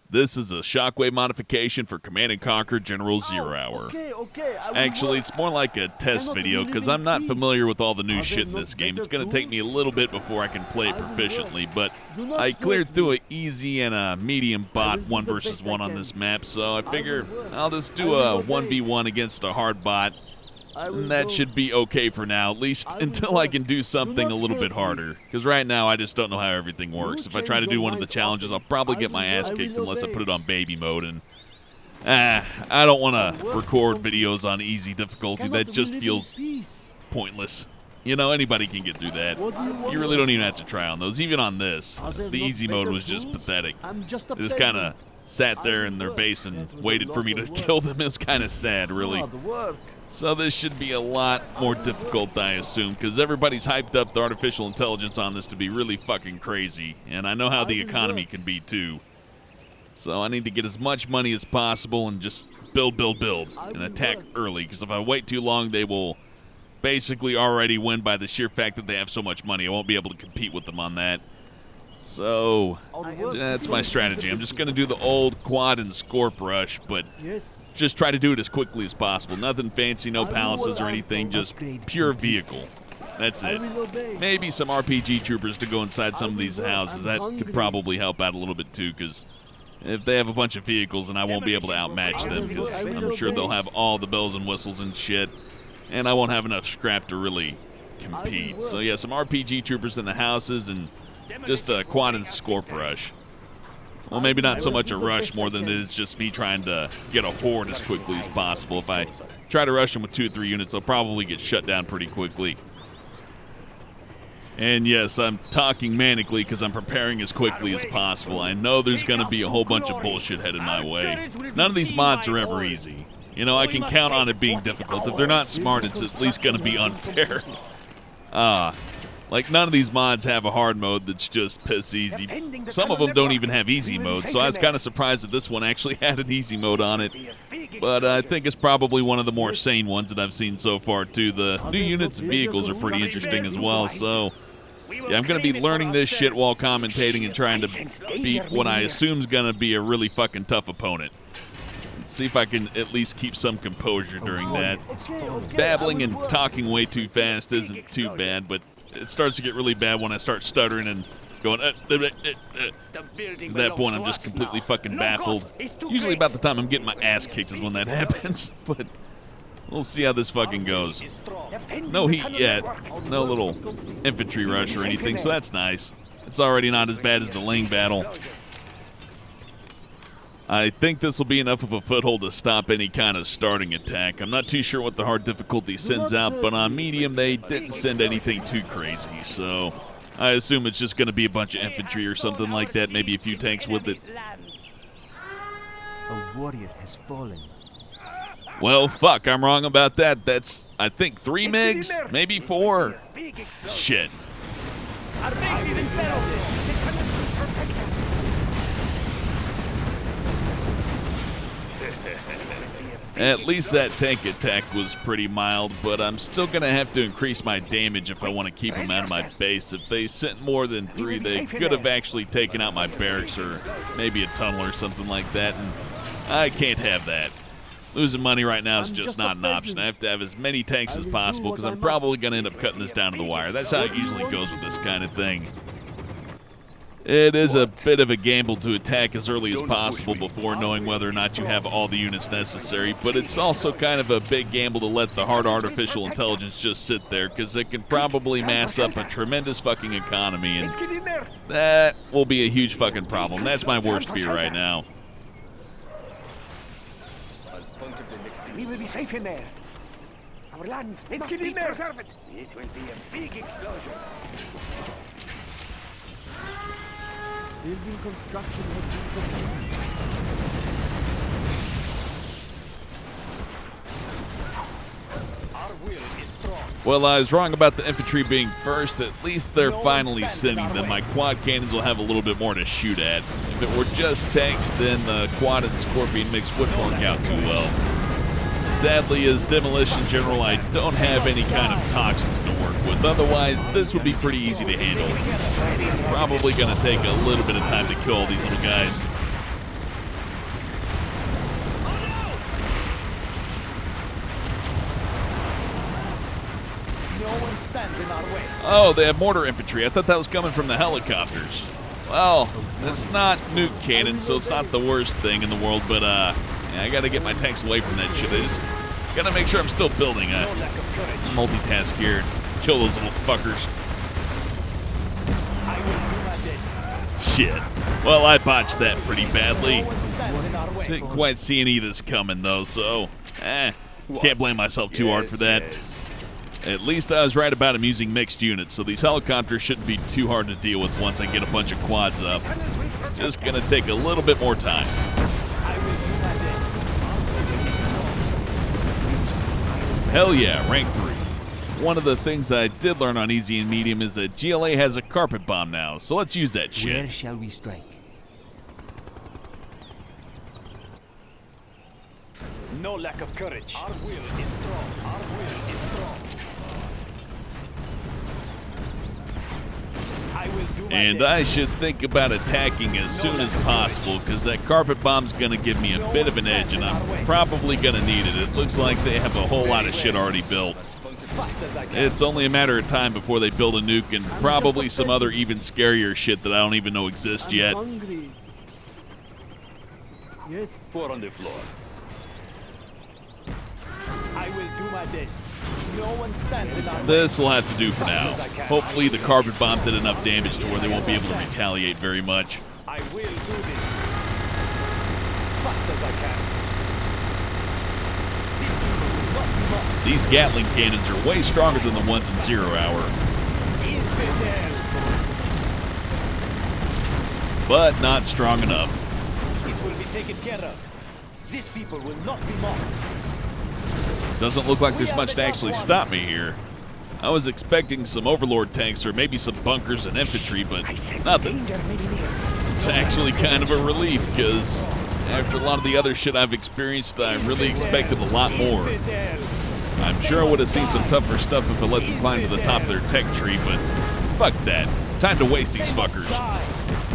This is a Shockwave modification for Command & Conquer General Zero Hour. Actually, it's more like a test video because I'm not familiar with all the new shit in this game. It's going to take me a little bit before I can play it proficiently, but I cleared through an easy and a medium bot 1 versus 1 on this map, so I figure I'll just do a 1v1 against a hard bot. And that should be okay for now, at least until I can do something a little bit harder. Because right now, I just don't know how everything works. If I try to do one of the challenges, I'll probably get my ass kicked unless I put it on baby mode. And I don't want to record videos on easy difficulty. That just feels pointless. You know, anybody can get through that. You really don't even have to try on those. Even on this, the easy mode was just pathetic. They just kind of sat there in their base and waited for me to kill them. It was kind of sad, really. So this should be a lot more difficult, I assume, because everybody's hyped up the artificial intelligence on this to be really fucking crazy, and I know how the economy can be too. So I need to get as much money as possible and just build, and attack early, because if I wait too long, they will basically already win by the sheer fact that they have so much money. I won't be able to compete with them on that. So that's my strategy. I'm just going to do the old quad and scorp rush, but just try to do it as quickly as possible. Nothing fancy, no palaces or anything, just pure vehicle. That's it. Maybe some RPG troopers to go inside some of these houses. That could probably help out a little bit too, because if they have a bunch of vehicles, then I won't be able to outmatch them, because I'm sure they'll have all the bells and whistles and shit, and I won't have enough scrap to really compete. So yeah, some RPG troopers in the houses, and just a quad and scorp rush. Well, maybe not so much a rush more than it is just me trying to get a horde as quickly as possible. If I try to rush them with 2 or 3 units, they'll probably get shut down pretty quickly. And yes, I'm talking manically because I'm preparing as quickly as possible. I know there's going to be a whole bunch of bullshit headed my way. None of these mods are ever easy. You know, I can count on it being difficult. If they're not smart, it's at least going to be unfair. Like, none of these mods have a hard mode that's just piss easy. Some of them don't even have easy mode, so I was kind of surprised that this one actually had an easy mode on it. But I think it's probably one of the more sane ones that I've seen so far, too. The new units and vehicles are pretty interesting as well, so yeah, I'm going to be learning this shit while commentating and trying to beat what I assume is going to be a really fucking tough opponent. Let's see if I can at least keep some composure during that. Babbling and talking way too fast isn't too bad, but it starts to get really bad when I start stuttering and going, At that point, I'm just completely fucking baffled. Usually about the time I'm getting my ass kicked is when that happens, but we'll see how this fucking goes. No heat yet. No little infantry rush or anything, so that's nice. It's already not as bad as the Ling battle. I think this will be enough of a foothold to stop any kind of starting attack. I'm not too sure what the hard difficulty sends out, but on medium they didn't send anything too crazy, so I assume it's just going to be a bunch of infantry or something like that, maybe a few tanks with it. A warrior has fallen. Well, fuck, I'm wrong about that. That's, I think, 3 MiGs? Maybe 4? Shit. At least that tank attack was pretty mild, but I'm still going to have to increase my damage if I want to keep them out of my base. If they sent more than 3, they could have actually taken out my barracks or maybe a tunnel or something like that, and I can't have that. Losing money right now is just not an option. I have to have as many tanks as possible because I'm probably going to end up cutting this down to the wire. That's how it usually goes with this kind of thing. It is a bit of a gamble to attack as early as possible before knowing whether or not you have all the units necessary, but it's also kind of a big gamble to let the hard artificial intelligence just sit there, because it can probably mass up a tremendous fucking economy, and that will be a huge fucking problem. That's my worst fear right now. We will be safe in there. Our land, let's get in there. It will be a big explosion. Building construction has been completed. Our will is strong. Well, I was wrong about the infantry being first. At least they're finally sending them. My quad cannons will have a little bit more to shoot at. If it were just tanks, then the quad and scorpion mix wouldn't work out too well. Sadly, as Demolition General, I don't have any kind of toxins to work with. Otherwise, this would be pretty easy to handle. Probably going to take a little bit of time to kill all these little guys. Oh, they have mortar infantry. I thought that was coming from the helicopters. Well, it's not nuke cannon, so it's not the worst thing in the world, but yeah, I gotta get my tanks away from that shit. I just gotta make sure I'm still building. Multitask here. Kill those little fuckers. Shit. Well, I botched that pretty badly. Didn't quite see any of this coming, though, so can't blame myself too hard for that. At least I was right about him using mixed units, so these helicopters shouldn't be too hard to deal with once I get a bunch of quads up. It's just gonna take a little bit more time. Hell yeah, rank 3. One of the things I did learn on easy and medium is that GLA has a carpet bomb now, so let's use that shit. Where shall we strike? No lack of courage. Our will is strong. Our will is strong. I will do my And best. I should think about attacking as soon as possible, because that carpet bomb's gonna give me a bit of an edge, and I'm probably gonna need it. It looks like they have a whole lot of shit already built. Fast as I can. It's only a matter of time before they build a nuke and probably some other even scarier shit that I don't even know exists yet. Hungry. Yes. 4 on the floor. I will do my best. No one stands in our way. This will have to do for now. Hopefully the carpet bomb did enough damage to where they won't be able to retaliate very much. I will do this. Fast as I can. These Gatling cannons are way stronger than the ones in 0 hour. But not strong enough. It will be taken care of. These people will not be mocked. Doesn't look like there's much to actually stop me here. I was expecting some Overlord tanks or maybe some bunkers and infantry, but nothing. It's actually kind of a relief, because after a lot of the other shit I've experienced, I really expected a lot more. I'm sure I would have seen some tougher stuff if I let them climb to the top of their tech tree, but fuck that. Time to waste these fuckers.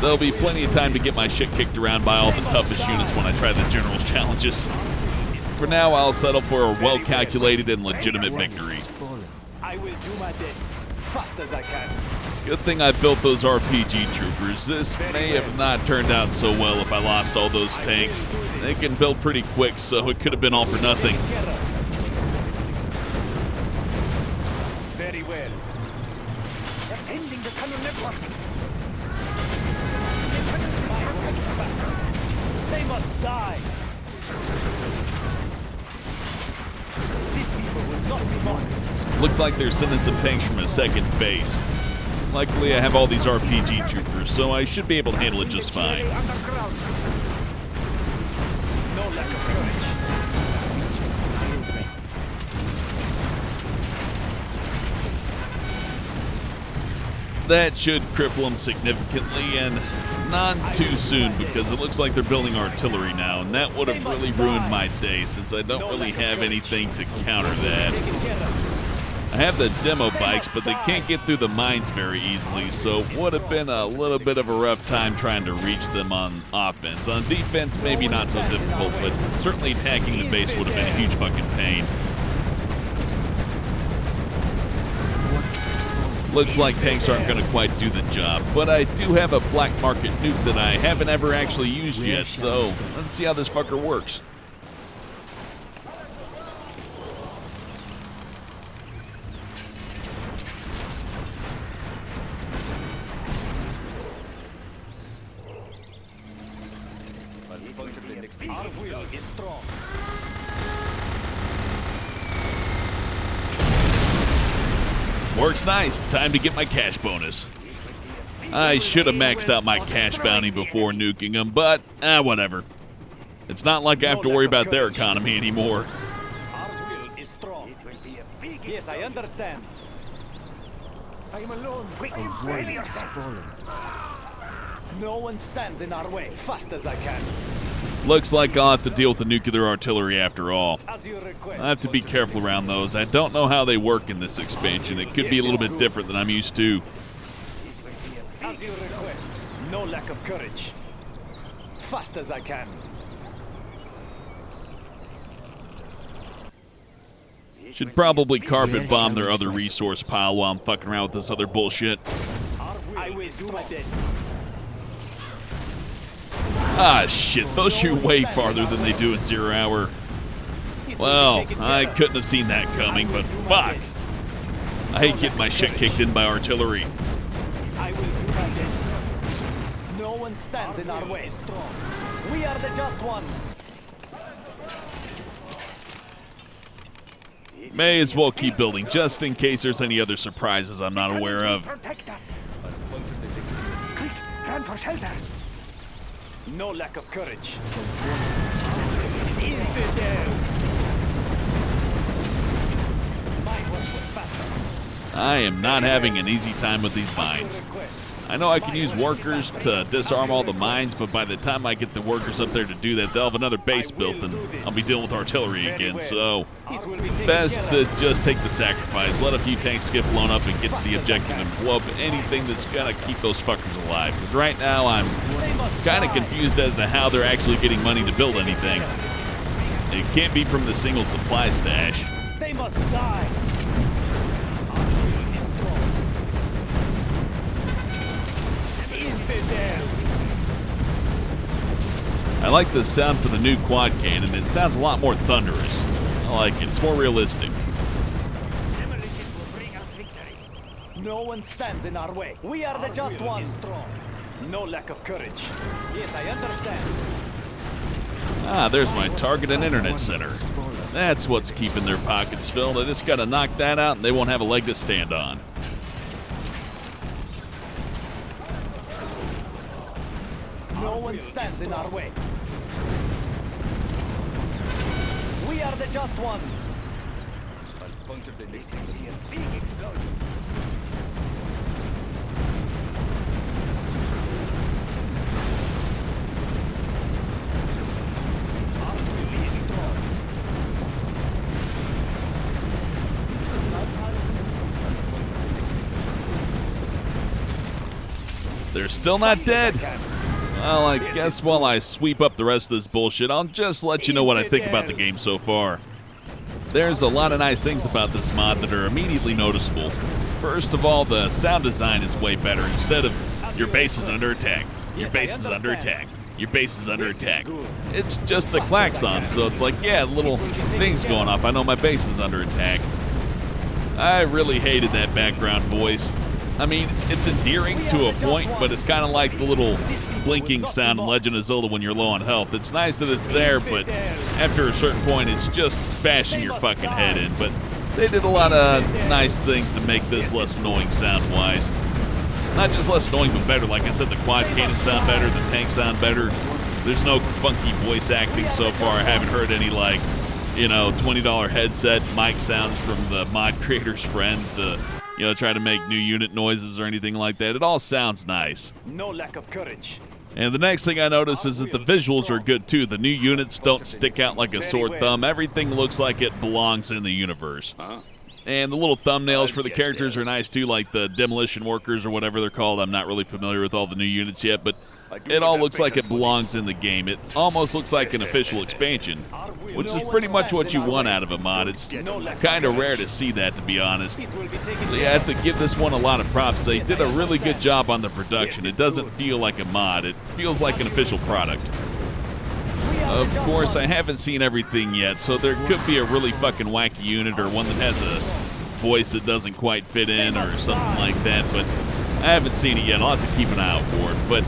There'll be plenty of time to get my shit kicked around by all the toughest units when I try the General's challenges. For now, I'll settle for a well-calculated and legitimate victory. I will do my best. Fast as I can. Good thing I built those RPG troopers. This may have not turned out so well if I lost all those tanks. They can build pretty quick, so it could have been all for nothing. Very well. They're ending the tunnel network. They must die. These people will not be mocked. Looks like they're sending some tanks from a second base. Luckily, I have all these RPG troopers, so I should be able to handle it just fine. Underground. No lack of courage. That should cripple them significantly, and not too soon, because it looks like they're building artillery now, and that would have really ruined my day, since I don't really have anything to counter that. I have the demo bikes, but they can't get through the mines very easily, so it would have been a little bit of a rough time trying to reach them on offense. On defense, maybe not so difficult, but certainly attacking the base would have been a huge fucking pain. Looks like tanks aren't going to quite do the job, but I do have a black market nuke that I haven't ever actually used yet, so let's see how this fucker works. Our will is strong. Works nice. Time to get my cash bonus. I should have maxed out my cash bounty before nuking them, but whatever. It's not like I have to worry about their economy anymore. Our will is strong. It will be a big. Yes, I understand. I am alone. A warrior has fallen. No one stands in our way. Fast as I can. Looks like I'll have to deal with the nuclear artillery after all. As you request. I have to be careful around those. I don't know how they work in this expansion. It could be a little bit different than I'm used to. As you request. No lack of courage. Fast as I can. Should probably carpet bomb their other resource pile while I'm fucking around with this other bullshit. I will do my best. Ah, shit. Those shoot way farther than they do in 0 Hour. Well, I couldn't have seen that coming, but fuck. I hate getting my shit kicked in by artillery. I will do my best. No one stands in our way. We are the just ones. May as well keep building, just in case there's any other surprises I'm not aware of. Protect us. Quick, run for shelter. No lack of courage. Infidel. My horse was faster. I am not having an easy time with these mines. I know I can use workers to disarm all the mines, but by the time I get the workers up there to do that, they'll have another base built and I'll be dealing with artillery again, so best to just take the sacrifice, let a few tanks get blown up and get to the objective and blow up anything that's gonna keep those fuckers alive. Because right now I'm kind of confused as to how they're actually getting money to build anything. It can't be from the single supply stash. They must die. I like the sound for the new quad cannon. It sounds a lot more thunderous. I like it. It's more realistic. No one stands in our way. We are the just ones. No lack of courage. Yes, I understand. Ah, there's my target and internet center. That's what's keeping their pockets filled. I just gotta knock that out and they won't have a leg to stand on. No one stands in our way. We are the just ones. Big explosion. They're still not dead. Well, I guess while I sweep up the rest of this bullshit, I'll just let you know what I think about the game so far. There's a lot of nice things about this mod that are immediately noticeable. First of all, the sound design is way better. Instead of your base is under attack, your base is under attack, your base is under attack. It's just a klaxon, so it's like, yeah, little things going off. I know my base is under attack. I really hated that background voice. I mean, it's endearing to a point, but it's kind of like the little blinking sound in Legend of Zelda when you're low on health. It's nice that it's there, but after a certain point, it's just bashing your fucking head in. But they did a lot of nice things to make this less annoying sound-wise. Not just less annoying, but better. Like I said, the quad cannon sound better, the tank sound better. There's no funky voice acting so far. I haven't heard any, like, you know, $20 headset mic sounds from the mod creators' friends to, you know, try to make new unit noises or anything like that. It all sounds nice. No lack of courage. And the next thing I notice is that the visuals are good too. The new units don't stick out like a sore thumb. Everything looks like it belongs in the universe. And the little thumbnails for the characters are nice too, like the demolition workers or whatever they're called. I'm not really familiar with all the new units yet, but it all looks like it belongs in the game. It almost looks like an official expansion, which is pretty much what you want out of a mod. It's kind of rare to see that, to be honest. So yeah, I have to give this one a lot of props. They did a really good job on the production. It doesn't feel like a mod. It feels like an official product. Of course, I haven't seen everything yet, so there could be a really fucking wacky unit or one that has a voice that doesn't quite fit in or something like that, but I haven't seen it yet. I'll have to keep an eye out for it. But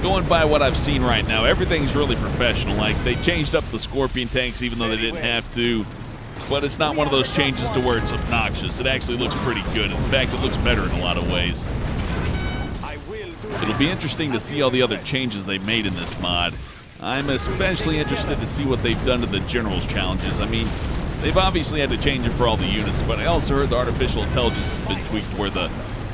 going by what I've seen right now, everything's really professional. Like, they changed up the Scorpion tanks even though they didn't have to, but it's not one of those changes to where it's obnoxious. It actually looks pretty good. In fact, it looks better in a lot of ways. It'll be interesting to see all the other changes they made in this mod. I'm especially interested to see what they've done to the General's challenges. I mean, they've obviously had to change it for all the units, but I also heard the artificial intelligence has been tweaked where the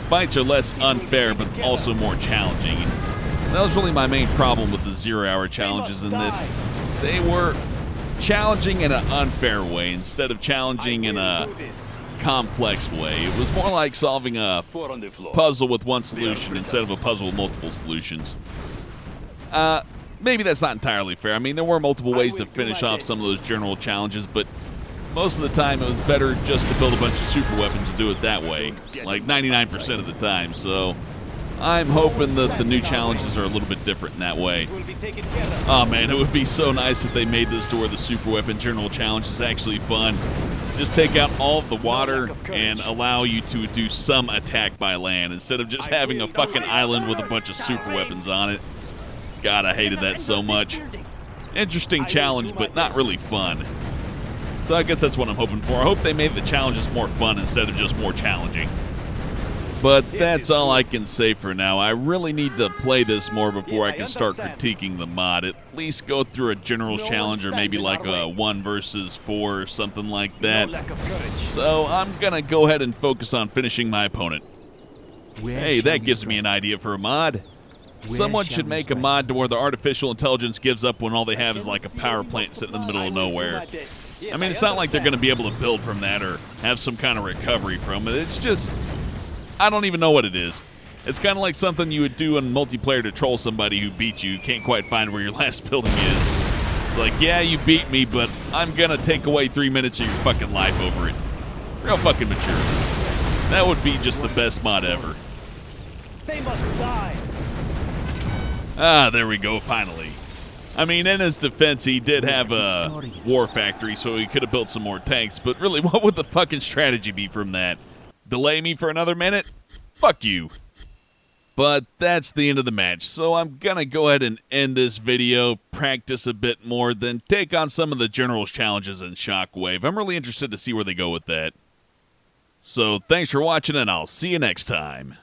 fights are less unfair but also more challenging. And that was really my main problem with the 0 Hour challenges, in that they were challenging in an unfair way instead of challenging in a complex way. It was more like solving a puzzle with one solution instead of a puzzle with multiple solutions. Maybe that's not entirely fair. I mean, there were multiple ways to finish off some of those general challenges, but most of the time it was better just to build a bunch of super weapons and do it that way, like 99% of the time. So I'm hoping that the new challenges are a little bit different in that way. Oh man, it would be so nice if they made this to where the super weapon general challenge is actually fun. Just take out all of the water and allow you to do some attack by land instead of just having a fucking island with a bunch of super weapons on it. God, I hated that so much. Interesting challenge, but not really fun. So I guess that's what I'm hoping for. I hope they made the challenges more fun instead of just more challenging. But that's all I can say for now. I really need to play this more before I can start critiquing the mod. At least go through a general's challenge or maybe like a 1 versus 4 or something like that. So I'm going to go ahead and focus on finishing my opponent. Hey, that gives me an idea for a mod. Someone should make a mod to where the artificial intelligence gives up when all they have is like a power plant sitting in the middle of nowhere. I mean, it's not like they're going to be able to build from that or have some kind of recovery from it. It's just, I don't even know what it is. It's kind of like something you would do in multiplayer to troll somebody who beat you. You can't quite find where your last building is. It's like, yeah, you beat me, but I'm going to take away 3 minutes of your fucking life over it. Real fucking mature. That would be just the best mod ever. They must die. Ah, there we go, finally. I mean, in his defense, he did have a war factory, so he could have built some more tanks, but really, what would the fucking strategy be from that? Delay me for another minute? Fuck you. But that's the end of the match, so I'm gonna go ahead and end this video, practice a bit more, then take on some of the general's challenges in Shockwave. I'm really interested to see where they go with that. So, thanks for watching, and I'll see you next time.